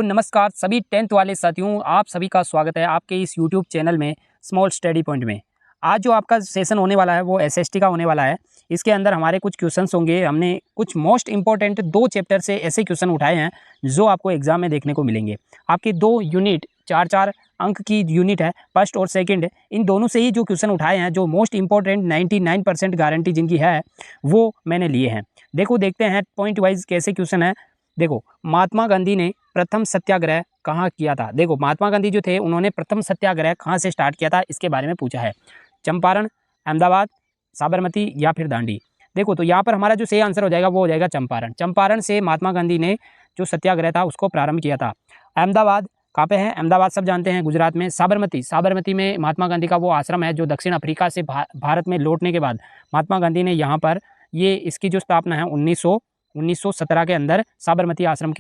नमस्कार सभी 10th वाले साथियों, आप सभी का स्वागत है आपके इस यूट्यूब चैनल में स्मॉल स्टडी पॉइंट में। आज जो आपका सेशन होने वाला है वो एसएसटी का होने वाला है। इसके अंदर हमारे कुछ क्वेश्चंस होंगे। हमने कुछ मोस्ट इंपॉर्टेंट 2 चैप्टर से ऐसे क्वेश्चन उठाए हैं जो आपको एग्जाम में देखने को मिलेंगे। आपकी 2 यूनिट 4-4 अंक की यूनिट है, फर्स्ट और सेकंड। इन दोनों से ही जो क्वेश्चन उठाए हैं, जो मोस्ट इंपॉर्टेंट 99% गारंटी जिनकी है वो मैंने लिए हैं। देखते हैं पॉइंट वाइज कैसे क्वेश्चन है। देखो, महात्मा गांधी ने प्रथम सत्याग्रह कहाँ किया था। देखो, महात्मा गांधी जो थे उन्होंने प्रथम सत्याग्रह कहाँ से स्टार्ट किया था, इसके बारे में पूछा है। चंपारण, अहमदाबाद, साबरमती या फिर दांडी। देखो, तो यहाँ पर हमारा जो सही आंसर हो जाएगा वो हो जाएगा चंपारण। चंपारण से महात्मा गांधी ने जो सत्याग्रह था उसको प्रारंभ किया था। अहमदाबाद कहाँ पे है? अहमदाबाद सब जानते हैं, गुजरात में। साबरमती में महात्मा गांधी का वो आश्रम है जो दक्षिण अफ्रीका से भारत में लौटने के बाद महात्मा गांधी ने यहाँ पर इसकी जो स्थापना है 1917 के अंदर साबरमती आश्रम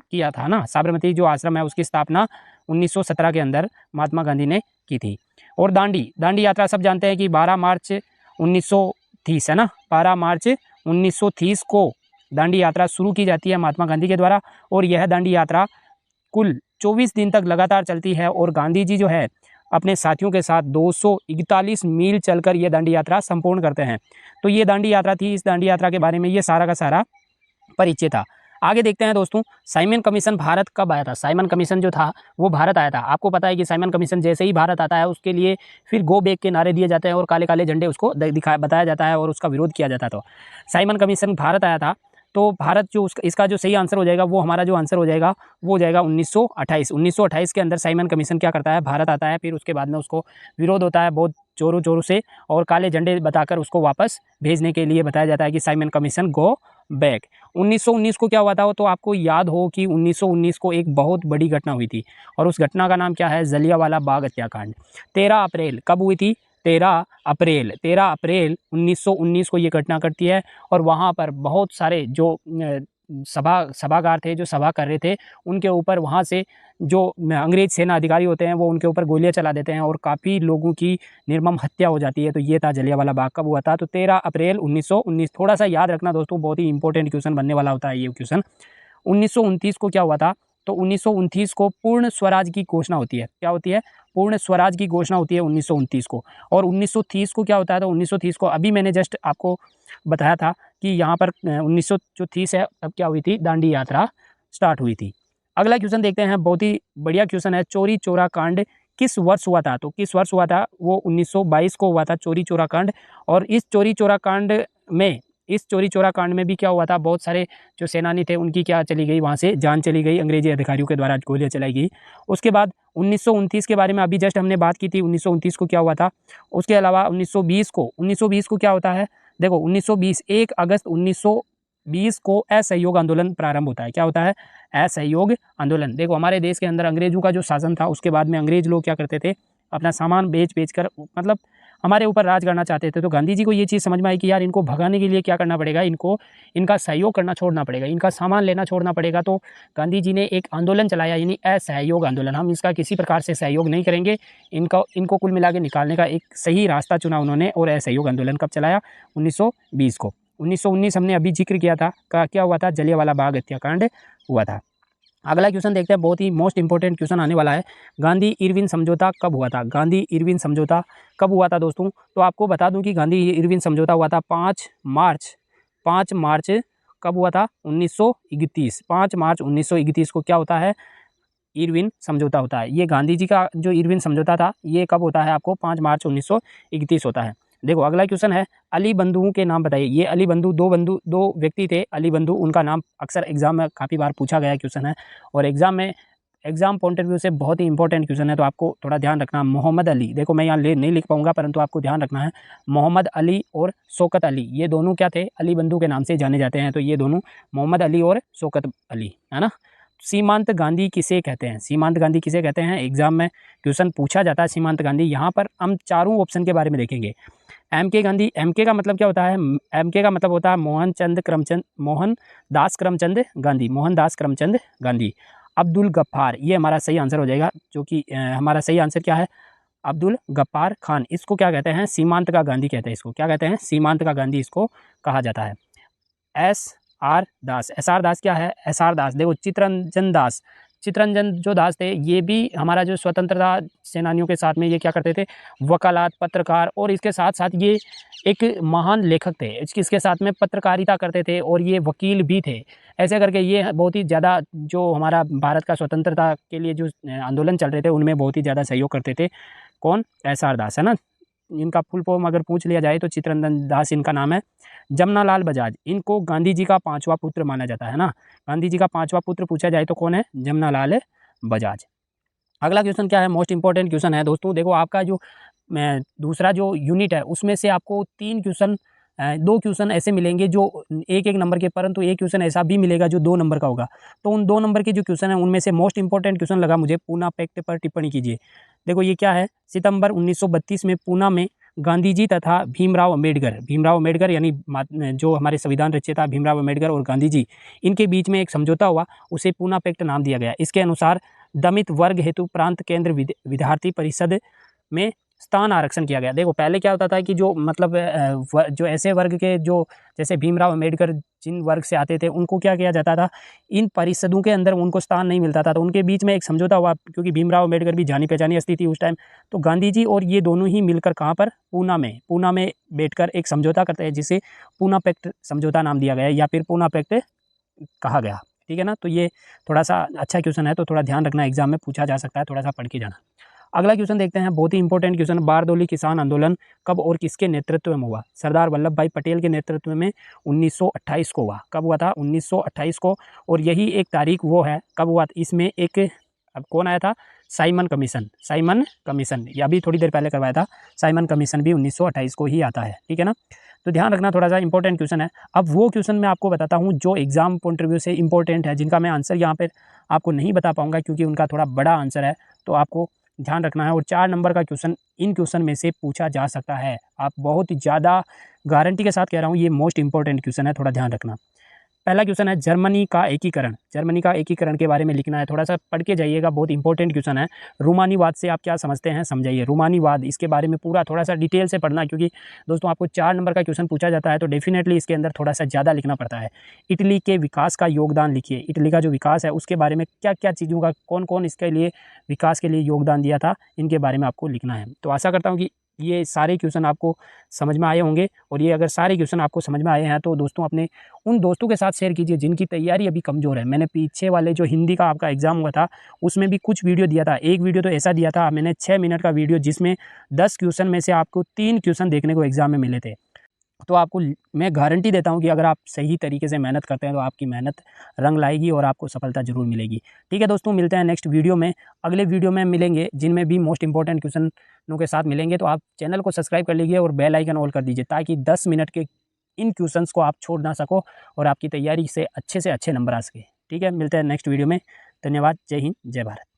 किया था ना। साबरमती जो आश्रम है उसकी स्थापना 1917 के अंदर महात्मा गांधी ने की थी। और दांडी यात्रा सब जानते हैं कि 12 मार्च 1930 है ना, 12 मार्च 1930 को दांडी यात्रा शुरू की जाती है महात्मा गांधी के द्वारा। और यह दांडी यात्रा कुल 24 दिन तक लगातार चलती है और गांधी जी जो है अपने साथियों के साथ 241 मील चलकर यह दांडी यात्रा संपूर्ण करते हैं। तो ये दांडी यात्रा थी। इस दांडी यात्रा के बारे में ये सारा का सारा परिचय था। आगे देखते हैं दोस्तों, साइमन कमीशन भारत कब आया था। साइमन कमीशन जो था वो भारत आया था। आपको पता है कि साइमन कमीशन जैसे ही भारत आता है उसके लिए फिर गो बैक के नारे दिए जाते हैं और काले काले झंडे उसको बताया जाता है और उसका विरोध किया जाता है। तो साइमन कमीशन भारत आया था। तो भारत जो इसका जो सही आंसर हो जाएगा वो हमारा जो आंसर हो जाएगा वो हो जाएगा 1928 के अंदर साइमन कमीशन क्या करता है, भारत आता है। फिर उसके बाद में उसको विरोध होता है बहुत जोरों से और काले झंडे बताकर उसको वापस भेजने के लिए बताया जाता है कि साइमन कमीशन गो बैक। 1919 को क्या हुआ था, तो आपको याद हो कि 1919 को एक बहुत बड़ी घटना हुई थी और उस घटना का नाम क्या है, जलियांवाला बाग हत्याकांड। 13 अप्रैल कब हुई थी? 13 अप्रैल 1919 को ये घटना करती है। और वहाँ पर बहुत सारे जो सभागार थे, जो सभा कर रहे थे, उनके ऊपर वहाँ से जो अंग्रेज सेना अधिकारी होते हैं वो उनके ऊपर गोलियां चला देते हैं और काफ़ी लोगों की निर्मम हत्या हो जाती है। तो ये था जलियांवाला बाग। कब हुआ था? तो 13 अप्रैल 1919। थोड़ा सा याद रखना दोस्तों, बहुत ही इंपॉर्टेंट क्वेश्चन बनने वाला होता है ये क्वेश्चन। 1929 को क्या हुआ था? तो 1929 को पूर्ण स्वराज की घोषणा होती है। क्या होती है? पूर्ण स्वराज की घोषणा होती है 1929 को। और 1930 को क्या होता है? तो 1930 को अभी मैंने जस्ट आपको बताया था कि यहाँ पर 1930 है तब क्या हुई थी, दांडी यात्रा स्टार्ट हुई थी। अगला क्वेश्चन देखते हैं, बहुत ही बढ़िया क्वेश्चन है। चोरी चौरा कांड किस वर्ष हुआ था? तो किस वर्ष हुआ था? वो 1922 को हुआ था चोरी चौरा कांड। और इस चोरी चौरा कांड में भी क्या हुआ था, बहुत सारे जो सेनानी थे उनकी क्या चली गई, वहाँ से जान चली गई, अंग्रेजी अधिकारियों के द्वारा गोलियां चलाई गई। उसके बाद 1929 के बारे में अभी जस्ट हमने बात की थी, 1929 को क्या हुआ था। उसके अलावा 1920 को क्या होता है? देखो, 1920 1 अगस्त 1920 को असहयोग आंदोलन प्रारंभ होता है। क्या होता है? असहयोग आंदोलन। देखो, हमारे देश के अंदर अंग्रेजों का जो शासन था उसके बाद में अंग्रेज लोग क्या करते थे, अपना सामान बेच कर मतलब हमारे ऊपर राज करना चाहते थे। तो गांधी जी को ये चीज़ समझ में आई कि यार इनको भगाने के लिए क्या करना पड़ेगा, इनका सहयोग करना छोड़ना पड़ेगा, इनका सामान लेना छोड़ना पड़ेगा। तो गांधी जी ने एक आंदोलन चलाया, यानी असहयोग आंदोलन। हम इसका किसी प्रकार से सहयोग नहीं करेंगे, इनको कुल मिला के निकालने का एक सही रास्ता चुना उन्होंने। और असहयोग आंदोलन कब चलाया? 1920 को। 1919 हमने अभी जिक्र किया था, क्या हुआ था, जलियांवाला बाग हत्याकांड हुआ था। अगला क्वेश्चन देखते हैं, बहुत ही मोस्ट इंपॉर्टेंट क्वेश्चन आने वाला है। गांधी इरविन समझौता कब हुआ था? गांधी इरविन समझौता कब हुआ था दोस्तों? तो आपको बता दूं कि गांधी इरविन समझौता हुआ था 5 मार्च कब हुआ था? 1931। 5 मार्च 1931 को क्या होता है, इरविन समझौता होता है। ये गांधी जी का जो इरविन समझौता था ये कब होता है? आपको 5 मार्च 1931 होता है। देखो, अगला क्वेश्चन है, अली बंधुओं के नाम बताइए। ये अली बंधु दो व्यक्ति थे, अली बंधु, उनका नाम अक्सर एग्जाम में काफ़ी बार पूछा गया क्वेश्चन है और एग्जाम पॉइंट ऑफ व्यू से बहुत ही इंपॉर्टेंट क्वेश्चन है। तो आपको थोड़ा ध्यान रखना। मोहम्मद अली, देखो मैं यहाँ नहीं लिख पाऊंगा परंतु आपको ध्यान रखना है। मोहम्मद अली और शौकत अली, ये दोनों क्या थे? अली बंधु के नाम से जाने जाते हैं। तो ये दोनों मोहम्मद अली और शौकत अली, है ना। सीमांत गांधी किसे कहते हैं? सीमांत गांधी किसे कहते हैं? एग्जाम में क्वेश्चन पूछा जाता है सीमांत गांधी। यहाँ पर हम चारों ऑप्शन के बारे में देखेंगे। एमके गांधी, एमके का मतलब क्या होता है? एमके का मतलब होता है मोहनदास करमचंद गांधी। अब्दुल गफ्फार, ये हमारा सही आंसर हो जाएगा, जो कि हमारा सही आंसर क्या है? अब्दुल गफ्फार खान। इसको क्या कहते हैं? सीमांत का गांधी कहते हैं। इसको क्या कहते हैं? सीमांत का गांधी इसको कहा जाता है। एस आर दास क्या है? एस आर दास, देखो चित्तरंजन दास, चित्तरंजन जो दास थे ये भी हमारा जो स्वतंत्रता सेनानियों के साथ में ये क्या करते थे, वकालत, पत्रकार, और इसके साथ साथ ये एक महान लेखक थे, इसके साथ में पत्रकारिता करते थे और ये वकील भी थे। ऐसे करके ये बहुत ही ज़्यादा जो हमारा भारत का स्वतंत्रता के लिए जो आंदोलन चल रहे थे उनमें बहुत ही ज़्यादा सहयोग करते थे। कौन? एसआर दास, है ना। इनका फुल फॉर्म अगर पूछ लिया जाए तो चित्तरंजन दास इनका नाम है। जमनालाल बजाज, इनको गांधी जी का 5वां पुत्र माना जाता है ना। गांधी जी का 5वां पुत्र पूछा जाए तो कौन है? जमनालाल बजाज। अगला क्वेश्चन क्या है, मोस्ट इंपॉर्टेंट क्वेश्चन है दोस्तों। देखो आपका जो दूसरा जो यूनिट है उसमें से आपको 3 क्वेश्चन 2 क्वेश्चन ऐसे मिलेंगे जो एक नंबर के, परंतु एक क्वेश्चन ऐसा भी मिलेगा जो 2 नंबर का होगा। तो उन 2 नंबर के जो क्वेश्चन है उनमें से मोस्ट इंपॉर्टेंट क्वेश्चन लगा मुझे, पूना पैक्ट पर टिप्पणी कीजिए। देखो ये क्या है, सितंबर 1932 में पूना में गांधी जी तथा भीमराव अम्बेडकर यानी जो हमारे संविधान रचयिता भीमराव अम्बेडकर और गांधी जी, इनके बीच में एक समझौता हुआ, उसे पूना पैक्ट नाम दिया गया। इसके अनुसार दमित वर्ग हेतु प्रांत केंद्र विद्यार्थी परिषद में स्थान आरक्षण किया गया। देखो पहले क्या होता था कि जो मतलब जो ऐसे वर्ग के जो जैसे भीमराव अम्बेडकर जिन वर्ग से आते थे उनको क्या किया जाता था, इन परिषदों के अंदर उनको स्थान नहीं मिलता था। तो उनके बीच में एक समझौता हुआ, क्योंकि भीमराव अम्बेडकर भी जानी पहचानी हस्ती थी उस टाइम। तो गांधी जी और ये दोनों ही मिलकर कहाँ पर, पूना में बैठकर एक समझौता करते हैं जिसे पूना पैक्ट समझौता नाम दिया गया या फिर पूना पैक्ट कहा गया। ठीक है ना। तो ये थोड़ा सा अच्छा क्वेश्चन है, तो थोड़ा ध्यान रखना, एग्जाम में पूछा जा सकता है, थोड़ा सा पढ़ के जाना। अगला क्वेश्चन देखते हैं, बहुत ही इंपॉर्टेंट क्वेश्चन। बारदोली किसान आंदोलन कब और किसके नेतृत्व में हुआ? सरदार वल्लभ भाई पटेल के नेतृत्व में 1928 को हुआ। कब हुआ था? 1928 को। और यही एक तारीख वो है कब हुआ, इसमें एक अब कौन आया था? साइमन कमीशन, या भी थोड़ी देर पहले करवाया था। साइमन कमीशन भी 1928 को ही आता है। ठीक है ना। तो ध्यान रखना, थोड़ा सा इंपॉर्टेंट क्वेश्चन है। अब वो क्वेश्चन मैं आपको बताता हूँ जो एग्जाम पॉइंट ऑफ व्यू से इंपॉर्टेंट है, जिनका मैं आंसर यहाँ पर आपको नहीं बता पाऊंगा क्योंकि उनका थोड़ा बड़ा आंसर है, तो आपको ध्यान रखना है। और 4 नंबर का क्वेश्चन इन क्वेश्चन में से पूछा जा सकता है। आप बहुत ही ज़्यादा गारंटी के साथ कह रहा हूँ, ये मोस्ट इंपॉर्टेंट क्वेश्चन है, थोड़ा ध्यान रखना। पहला क्वेश्चन है जर्मनी का एकीकरण के बारे में लिखना है, थोड़ा सा पढ़ के जाइएगा, बहुत इंपॉर्टेंट क्वेश्चन है। रूमानीवाद से आप क्या समझते हैं, समझाइए। रूमानीवाद, इसके बारे में पूरा थोड़ा सा डिटेल से पढ़ना, क्योंकि दोस्तों आपको 4 नंबर का क्वेश्चन पूछा जाता है तो डेफिनेटली इसके अंदर थोड़ा सा ज़्यादा लिखना पड़ता है। इटली के विकास का योगदान लिखिए। इटली का जो विकास है उसके बारे में क्या क्या चीज़ों का, कौन कौन इसके लिए विकास के लिए योगदान दिया था, इनके बारे में आपको लिखना है। तो आशा करता हूँ कि ये सारे क्वेश्चन आपको समझ में आए होंगे। और ये अगर सारे क्वेश्चन आपको समझ में आए हैं तो दोस्तों अपने उन दोस्तों के साथ शेयर कीजिए जिनकी तैयारी अभी कमज़ोर है। मैंने पीछे वाले जो हिंदी का आपका एग्जाम हुआ था उसमें भी कुछ वीडियो दिया था। एक वीडियो तो ऐसा दिया था मैंने 6 मिनट का वीडियो, जिसमें 10 क्वेश्चन में से आपको 3 क्वेश्चन देखने को एग्जाम में मिले थे। तो आपको मैं गारंटी देता हूं कि अगर आप सही तरीके से मेहनत करते हैं तो आपकी मेहनत रंग लाएगी और आपको सफलता जरूर मिलेगी। ठीक है दोस्तों, मिलते हैं नेक्स्ट वीडियो में। अगले वीडियो में मिलेंगे जिनमें भी मोस्ट इंपॉर्टेंट क्वेश्चनों के साथ मिलेंगे। तो आप चैनल को सब्सक्राइब कर लीजिए और बेल आइकन ऑल कर दीजिए, ताकि 10 मिनट के इन क्वेश्चंस को आप छोड़ ना सको और आपकी तैयारी से अच्छे नंबर आ सके। ठीक है, मिलते हैं नेक्स्ट वीडियो में। धन्यवाद। जय हिंद, जय भारत।